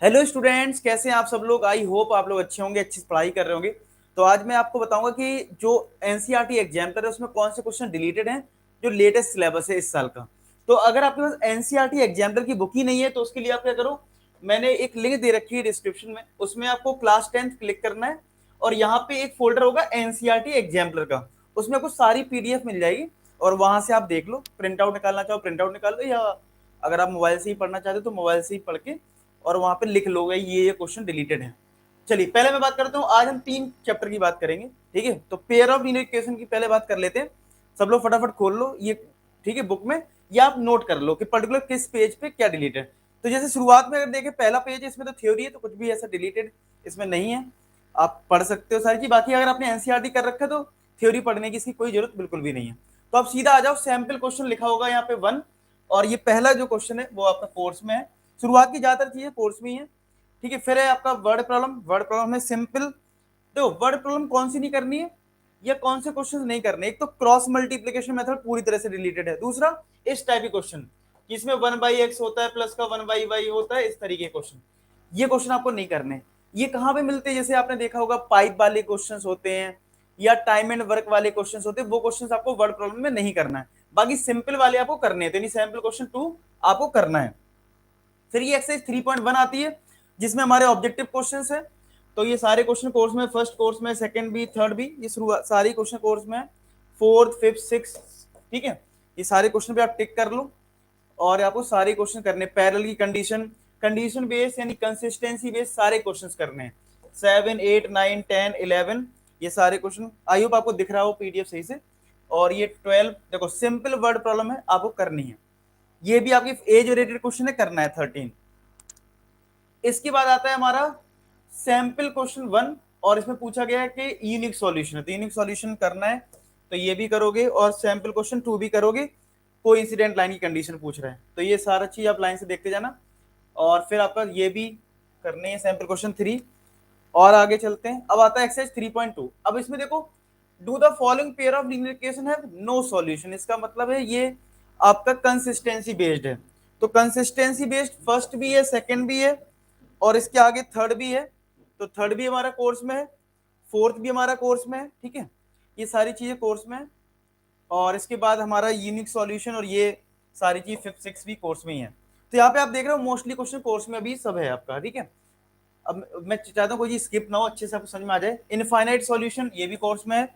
Hello students, कैसे हैं आप सब लोग। आई होप आप लोग अच्छे होंगे, अच्छी पढ़ाई कर रहे होंगे। तो आज मैं आपको बताऊंगा कि जो एनसीईआरटी एग्जाम है उसमें कौन से क्वेश्चन डिलीटेड हैं जो लेटेस्ट सिलेबस है इस साल का। तो अगर आपके पास एनसीईआरटी एग्जाम्पल की बुक ही नहीं है तो उसके लिए आप क्या करो, मैंने एक लिंक दे रखी है डिस्क्रिप्शन में, उसमें आपको क्लास 10th क्लिक करना है और यहाँ पे एक फोल्डर होगा एनसीईआरटी एग्जाम्पलर का। उसमें आपको सारी पीडीएफ मिल जाएगी और वहां से आप देख लो। प्रिंट आउट निकालना चाहो प्रिंट आउट निकाल लो, या अगर आप मोबाइल से ही पढ़ना चाहते हो तो मोबाइल से ही पढ़ के और वहां पे लिख लोगे ये क्वेश्चन डिलीटेड है। चलिए पहले मैं बात करता हूँ, आज हम 3 चैप्टर की बात करेंगे। ठीक है, तो पेयर ऑफ लीनियर इक्वेशन की पहले बात कर लेते हैं। सब लोग फटाफट खोल लो ये, ठीक है, बुक में, या आप नोट कर लो कि पर्टिकुलर किस पेज पे क्या डिलीटेड। तो जैसे शुरुआत में अगर देखें पहला पेज है, इसमें तो थ्योरी है, तो कुछ भी ऐसा डिलीटेड इसमें नहीं है। आप पढ़ सकते हो सारी चीज। बाकी अगर आपने एनसीईआरटी कर रखा है तो थ्योरी पढ़ने की इसकी कोई जरूरत बिल्कुल भी नहीं है। तो आप सीधा आ जाओ, सैंपल क्वेश्चन लिखा होगा यहाँ पे 1, और ये पहला जो क्वेश्चन है वो आपका कोर्स में है। शुरुआत की ज्यादातर चीजें कोर्स में ही है। ठीक है, फिर है आपका वर्ड प्रॉब्लम। वर्ड प्रॉब्लम है सिंपल। तो वर्ड प्रॉब्लम कौन सी नहीं करनी है या कौन से क्वेश्चन नहीं करने, एक तो क्रॉस मल्टीप्लीकेशन मेथड पूरी तरह से रिलेटेड है। दूसरा इस टाइप के क्वेश्चन जिसमें 1/x होता है प्लस का 1/y होता है, इस तरीके के क्वेश्चन, ये क्वेश्चन आपको नहीं करने। ये कहाँ पे मिलते हैं, जैसे आपने देखा होगा पाइप वाले क्वेश्चंस होते हैं या टाइम एंड वर्क वाले क्वेश्चंस होते हैं, वो क्वेश्चंस आपको वर्ड प्रॉब्लम में नहीं करना है। बाकी सिंपल वाले आपको करने हैं, तो यानी सैंपल क्वेश्चन 2 आपको करना है। फिर ये एक्सरसाइज 3.1 आती है जिसमें हमारे ऑब्जेक्टिव क्वेश्चंस है। तो ये सारे क्वेश्चन कोर्स में, फर्स्ट कोर्स में, सेकंड भी, थर्ड भी, ये सारी क्वेश्चन कोर्स में, फोर्थ फिफ्थ सिक्स। ठीक है, ये सारे क्वेश्चन पे आप टिक कर लो और आपको सारे क्वेश्चन करने। पैरेलल की कंडीशन, कंडीशन बेस यानी कंसिस्टेंसी बेस सारे क्वेश्चंस करने हैं। 7 8 9 10 11 ये सारे क्वेश्चन, आई होप आपको दिख रहा हो पीडीएफ सही से। और ये 12 देखो सिंपल वर्ड प्रॉब्लम है, आपको करनी है। ये भी आपकी एज रिलेटेड क्वेश्चन है, करना है 13। इसके बाद आता है हमारा सैंपल क्वेश्चन 1, और इसमें पूछा गया है कि यूनिक सॉल्यूशन है, तो यूनिक सॉल्यूशन करना है, तो ये भी करोगे। और सैंपल क्वेश्चन 2 भी करोगे। कोई इंसिडेंट लाइन की कंडीशन पूछ रहा है, तो ये सारा चीज आप लाइन से देखते जाना। और फिर आपका ये भी करने है सैंपल क्वेश्चन 3। और आगे चलते हैं, अब आता है एक्सरसाइज 3.2। अब इसमें देखो, do the following pair of linear equation have no solution. इसका मतलब है ये आपका कंसिस्टेंसी बेस्ड है। तो कंसिस्टेंसी बेस्ड फर्स्ट भी है, सेकंड भी है, और इसके आगे थर्ड भी है। तो थर्ड भी हमारा कोर्स में है, फोर्थ भी हमारा कोर्स में है। ठीक है, ये सारी चीजें कोर्स में है। और इसके बाद हमारा यूनिक सॉल्यूशन और ये सारी चीज फिफ्थ सिक्स भी कोर्स में ही है। तो यहाँ पे आप देख रहे हो मोस्टली क्वेश्चन कोर्स में भी सब है आपका। ठीक है, अब मैं चाहता हूँ कोई चीज स्किप ना हो, अच्छे से आपको समझ में आ जाए। इनफाइनाइट सॉल्यूशन ये भी कोर्स में है।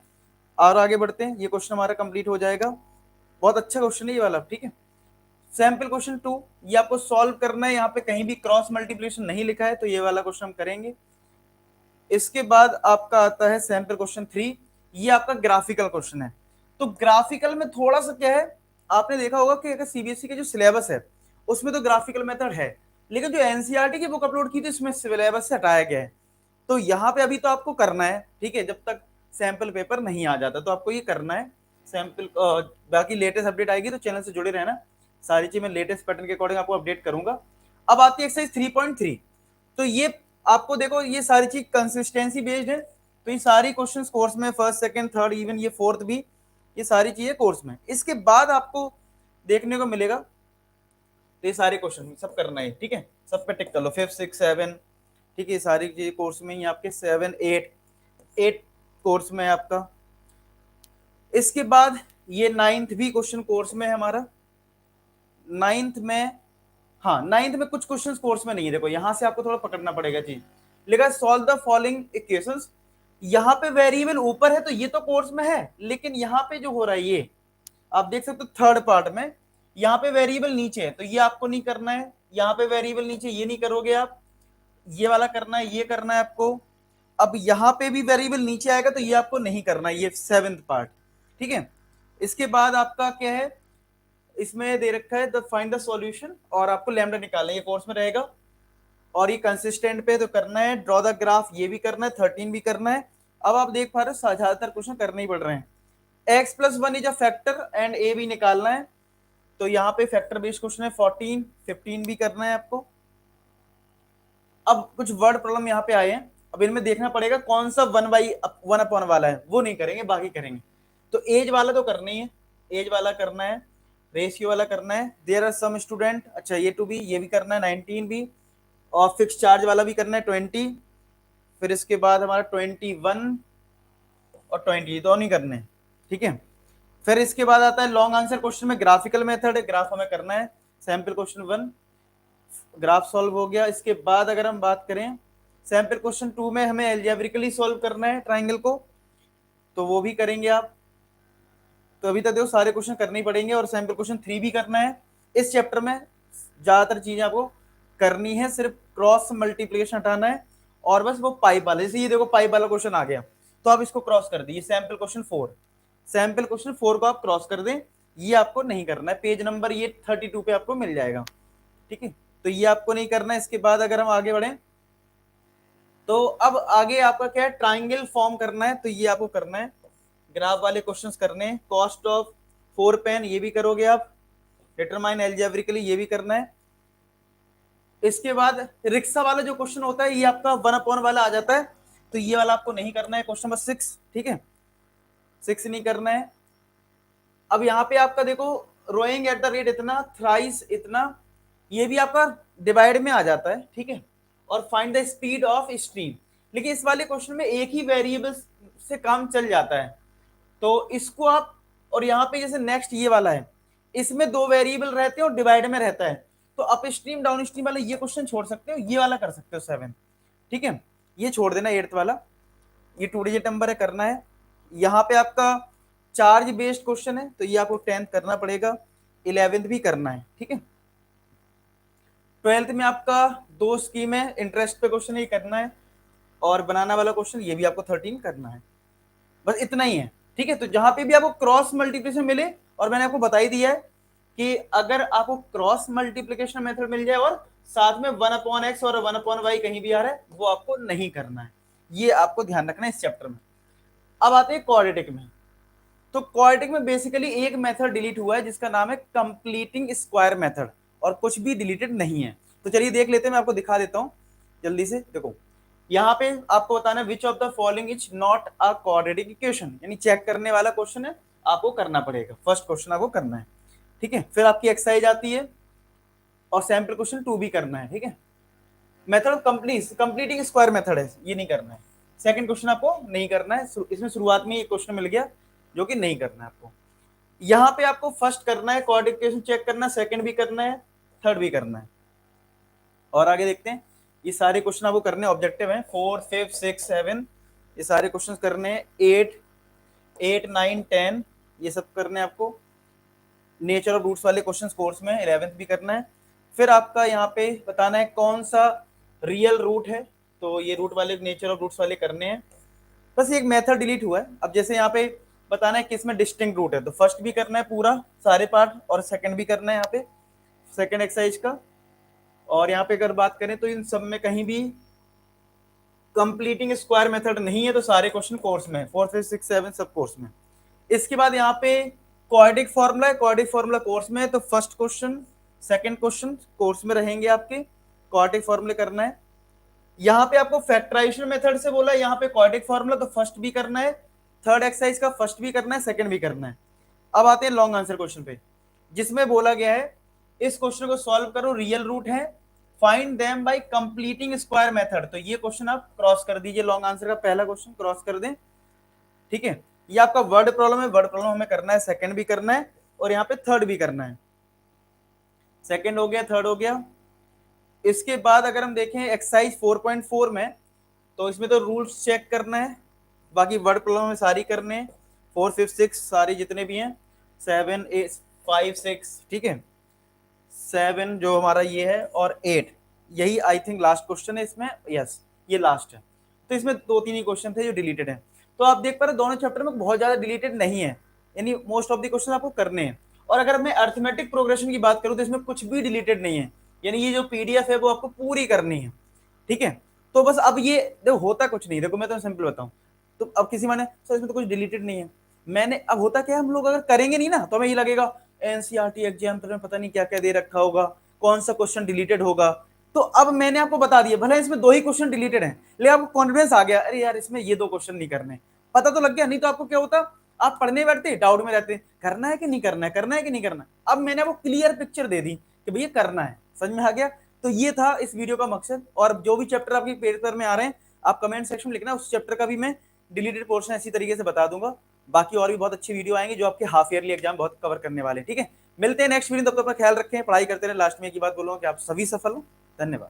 और आगे बढ़ते हैं, ये क्वेश्चन हमारा कंप्लीट हो जाएगा। बहुत अच्छा क्वेश्चन है ये वाला। ठीक है, सैंपल क्वेश्चन 2 ये आपको सॉल्व करना है। यहाँ पे कहीं भी क्रॉस मल्टीप्लिकेशन नहीं लिखा है, तो ये वाला क्वेश्चन हम करेंगे। इसके बाद आपका आता है सैंपल क्वेश्चन 3, ये आपका ग्राफिकल क्वेश्चन है। तो ग्राफिकल में थोड़ा सा क्या है, आपने देखा होगा कि अगर सीबीएसई के जो सिलेबस है उसमें तो ग्राफिकल मेथड है, लेकिन जो एनसीईआरटी की बुक अपलोड की थी उसमें सिलेबस से हटाया गया है। तो यहाँ पे अभी तो आपको करना है, ठीक है, जब तक सैंपल पेपर नहीं आ जाता तो आपको ये करना है सैंपल। बाकी लेटेस्ट अपडेट आएगी तो चैनल से जुड़े रहना, सारी चीज मैं लेटेस्ट पैटर्न के अकॉर्डिंग आपको अपडेट करूंगा। अब आती है एक्सरसाइज 3.3। तो ये आपको देखो, ये सारी चीज कंसिस्टेंसी बेस्ड है, तो ये सारी क्वेश्चंस कोर्स में, फर्स्ट सेकंड थर्ड इवन ये फोर्थ भी, ये सारी चीजें कोर्स में। इसके बाद आपको देखने को मिलेगा, तो ये सारे क्वेश्चन सब करना है। ठीक है, सब पे टिक कर लो, फिफ्थ सिक्स सेवन। ठीक है, ये सारी चीजें कोर्स में ही आपके, 7 8 8 कोर्स में है आपका। इसके बाद ये नाइन्थ भी क्वेश्चन कोर्स में है हमारा। नाइन्थ में, हाँ नाइन्थ में कुछ क्वेश्चंस कोर्स में नहीं है। देखो यहां से आपको थोड़ा पकड़ना पड़ेगा चीज। लिखा सॉल्व द फॉलोइंग इक्वेशंस। यहाँ पे वेरिएबल ऊपर है तो ये तो कोर्स में है, लेकिन यहाँ पे जो हो रहा है ये आप देख सकते हो थर्ड पार्ट में, यहाँ पे वेरिएबल नीचे है तो ये आपको नहीं करना है। यहाँ पे वेरिएबल नीचे, ये नहीं करोगे आप, ये वाला करना है, ये करना है आपको। अब यहाँ पे भी वेरिएबल नीचे आएगा तो ये आपको नहीं करना है, ये सेवेंथ पार्ट। ठीक है, इसके बाद आपका क्या है, इसमें दे रखा है द फाइंड द सॉल्यूशन, और आपको लैम्डा निकालना है, ये कोर्स में रहेगा। और ये कंसिस्टेंट पे तो करना है, ड्रॉ द ग्राफ ये भी करना है, 13 भी करना है। अब आप देख पा रहे हो ज्यादातर क्वेश्चन करने ही पड़ रहे हैं। x+1 is a factor and a भी निकालना है, तो यहाँ पे फैक्टर बेस्ड क्वेश्चन है। 14 15 भी करना है आपको। अब कुछ वर्ड प्रॉब्लम यहाँ पे आए हैं, अब इनमें देखना पड़ेगा कौन सा 1/1 वाला है, वो नहीं करेंगे, बाकी करेंगे। तो एज वाला तो करना ही है, एज वाला करना है, रेशियो वाला करना है। देयर आर सम स्टूडेंट, अच्छा ये टू भी, ये भी करना है, 19 भी, और फिक्स चार्ज वाला भी करना है 20, फिर इसके बाद हमारा 21 और 20 दोनों ही करने हैं, ठीक है। फिर इसके बाद आता है लॉन्ग आंसर क्वेश्चन में ग्राफिकल मेथड है, ग्राफ हमें करना है। सैंपल क्वेश्चन 1 ग्राफ सॉल्व हो गया। इसके बाद अगर हम बात करें सैंपल क्वेश्चन 2 में हमें एल्जेब्रिकली सॉल्व करना है ट्राइंगल को, तो वो भी करेंगे आप। तो अभी तक देखो सारे क्वेश्चन करने ही पड़ेंगे, और सैंपल क्वेश्चन 3 भी करना है। इस चैप्टर में ज्यादातर चीजें आपको करनी है, सिर्फ क्रॉस मल्टीप्लिकेशन हटाना है और बस वो पाइप वाला, जैसे ये देखो पाइप वाला क्वेश्चन आ गया तो आप इसको क्रॉस कर दीजिए। सैंपल क्वेश्चन 4, सैंपल क्वेश्चन 4 को आप क्रॉस कर दें, ये आपको नहीं करना है। पेज नंबर ये 32 पे आपको मिल जाएगा, ठीक है। तो ये आपको नहीं करना है। इसके बाद अगर हम आगे बढ़े तो अब आगे आपका क्या है, ट्राइंगल फॉर्म करना है, तो ये आपको करना है। ग्राफ वाले क्वेश्चंस करने हैं। कॉस्ट ऑफ 4 पेन ये भी करोगे आप। डिटरमाइन एल्जेब्रिकली ये भी करना है। इसके बाद रिक्शा वाला जो क्वेश्चन होता है ये आपका 1/1 वाला आ जाता है, तो ये वाला आपको नहीं करना है। क्वेश्चन नंबर 6, ठीक है, 6 नहीं करना है। अब यहाँ पे आपका देखो रोइंग एट द रेट इतना, थ्राइस इतना, ये भी आपका डिवाइड में आ जाता है, ठीक है। और find the speed of stream, लेकिन इस वाले क्वेश्चन में एक ही वेरिएबल से काम चल जाता है, तो इसको आप, और यहाँ पे जैसे नेक्स्ट ये वाला है, इसमें 2 वेरिएबल रहते हैं और डिवाइड में रहता है, तो अप स्ट्रीम डाउन स्ट्रीम वाला ये क्वेश्चन छोड़ सकते हो, ये वाला कर सकते हो 7, ठीक है। ये छोड़ देना 8th वाला, ये 2 डिजिट नंबर है, करना है। यहाँ पे आपका चार्ज बेस्ड क्वेश्चन है, तो ये आपको 10th करना पड़ेगा, 11th भी करना है, ठीक है। 12th में आपका 2 स्कीम है, इंटरेस्ट पे क्वेश्चन ये करना है, और बनाना वाला क्वेश्चन ये भी आपको 13 करना है। बस इतना ही है, ठीक है। तो जहां पे भी आपको क्रॉस मल्टीप्लिकेशन मिले, और मैंने आपको बता ही दिया है कि अगर आपको क्रॉस मल्टीप्लिकेशन मेथड मिल जाए और साथ में 1/x और 1/y कहीं भी आ रहा है, वो आपको नहीं करना है, ये आपको ध्यान रखना है इस चैप्टर में। अब आते हैं क्वाड्रेटिक में। तो क्वाड्रेटिक में बेसिकली एक मेथड डिलीट हुआ है जिसका नाम है कंप्लीटिंग स्क्वायर मेथड, और कुछ भी डिलीटेड नहीं है। तो चलिए देख लेते हैं, मैं आपको दिखा देता हूं जल्दी से। देखो यहाँ पे आपको बताना है which of the following is not a quadratic equation, यानी चेक करने वाला क्वेश्चन है, आपको करना पड़ेगा। फर्स्ट क्वेश्चन आपको करना है, ठीक है। फिर आपकी एक्सरसाइज आती है, और सैंपल क्वेश्चन 2 भी करना है, ठीक है। Method of completing square method है, ये नहीं करना है। सेकंड क्वेश्चन आपको नहीं करना है, इसमें शुरुआत में ये क्वेश्चन मिल गया जो कि नहीं करना है आपको। यहाँ पे आपको फर्स्ट करना है क्वाड्रेटिक इक्वेशन चेक करना है, सेकंड भी करना है, थर्ड भी करना है। और आगे देखते हैं, ये सारे क्वेश्चन आपको करने ऑब्जेक्टिव हैं। 4, 5, 6, 7 ये सारे क्वेश्चन करने हैं। 8, 9, 10 ये सब करने हैं आपको। नेचर ऑफ रूट्स वाले क्वेश्चन कोर्स में 11th भी करना है। फिर आपका यहाँ पे बताना है कौन सा रियल रूट है, तो ये रूट वाले नेचर ऑफ रूट्स वाले करने हैं। बस एक मेथड डिलीट हुआ है। अब जैसे यहाँ पे बताना है किसमें डिस्टिंक्ट रूट है, तो फर्स्ट भी करना है पूरा सारे पार्ट, और सेकंड भी करना है यहाँ पे सेकंड एक्सरसाइज का। और यहाँ पे अगर बात करें तो इन सब में कहीं भी कंप्लीटिंग स्क्वायर मेथड नहीं है, तो सारे क्वेश्चन कोर्स में 4, 5, 6, 7 सब कोर्स में। इसके बाद यहाँ पे क्वाड्रेटिक फॉर्मूला है, क्वाड्रेटिक फॉर्मूला कोर्स में है, तो first question second question course में रहेंगे आपके, क्वाड्रेटिक फॉर्मूले करना है। यहाँ पे आपको फैक्टराइजेशन मेथड से बोला है, यहाँ पे क्वाड्रेटिक फॉर्मूला, तो फर्स्ट भी करना है, थर्ड एक्सरसाइज का फर्स्ट भी करना है, सेकंड भी करना है। अब आते हैं लॉन्ग आंसर क्वेश्चन पे, जिसमें बोला गया है इस क्वेश्चन को सॉल्व करो, रियल रूट है, find them by completing square method. तो ये क्वेश्चन आप क्रॉस कर दीजिए, लॉन्ग आंसर का पहला क्वेश्चन क्रॉस कर दें, ठीक है। ये आपका वर्ड प्रॉब्लम है, वर्ड प्रॉब्लम हमें करना है, सेकंड भी करना है, और यहाँ पे थर्ड भी करना है। सेकंड हो गया, थर्ड हो गया। इसके बाद अगर हम देखें एक्सरसाइज 4.4 में, तो इसमें तो रूल्स चेक करना है, बाकी वर्ड प्रॉब्लम में सारी करने हैं। 4, 5, 6 सारी जितने भी हैं, 7, 8, 5, 6, ठीक है, 7 जो हमारा ये है, और 8 यही आई थिंक लास्ट क्वेश्चन है इसमें, यस ये लास्ट है। तो इसमें 2-3 ही क्वेश्चन थे जो डिलीटेड है। तो आप देख पा रहे दोनों चैप्टर में बहुत ज्यादा डिलीटेड नहीं है, यानी मोस्ट ऑफ द क्वेश्चन आपको करने हैं। और अगर मैं अर्थमेटिक प्रोग्रेशन की बात करूं तो इसमें कुछ भी डिलीटेड नहीं है, यानी ये जो पीडीएफ है वो आपको पूरी करनी है, ठीक है। तो बस अब ये देखो होता कुछ नहीं, देखो मैं तो सिंपल बताऊं, तो अब किसी माने सर इसमें तो कुछ डिलीटेड नहीं है, मैंने अब होता क्या, हम लोग अगर करेंगे नहीं ना तो हमें ये लगेगा एनसीईआरटी एग्जाम में पता नहीं क्या क्या दे रखा होगा, कौन सा क्वेश्चन डिलीटेड होगा। तो अब मैंने आपको बता दिया, भले इसमें 2 ही क्वेश्चन डिलीटेड हैं, लेकिन आपको कॉन्फिडेंस आ गया, अरे यार इसमें ये 2 क्वेश्चन नहीं करने, पता तो लग गया। नहीं तो आपको क्या होता, आप पढ़ने बैठते डाउट में रहते, करना है कि नहीं करना है, करना है कि नहीं करना है। अब मैंने आपको क्लियर पिक्चर दे दी कि भैया करना है, समझ में आ गया। तो ये था इस वीडियो का मकसद। और जो भी चैप्टर आपके पेपर में आ रहे हैं आप कमेंट सेक्शन में लिखना, उस चैप्टर का भी मैं डिलीटेड पोर्शन ऐसी तरीके से बता दूंगा। बाकी और भी बहुत अच्छी वीडियो आएंगे जो आपके हाफ ईयरली एग्जाम बहुत कवर करने वाले हैं। ठीक है, मिलते हैं नेक्स्ट वीडियो, तब तक अपना ख्याल रखें, पढ़ाई करते रहे। लास्ट में एक ही बात बोलूंगा कि आप सभी सफल हो। धन्यवाद।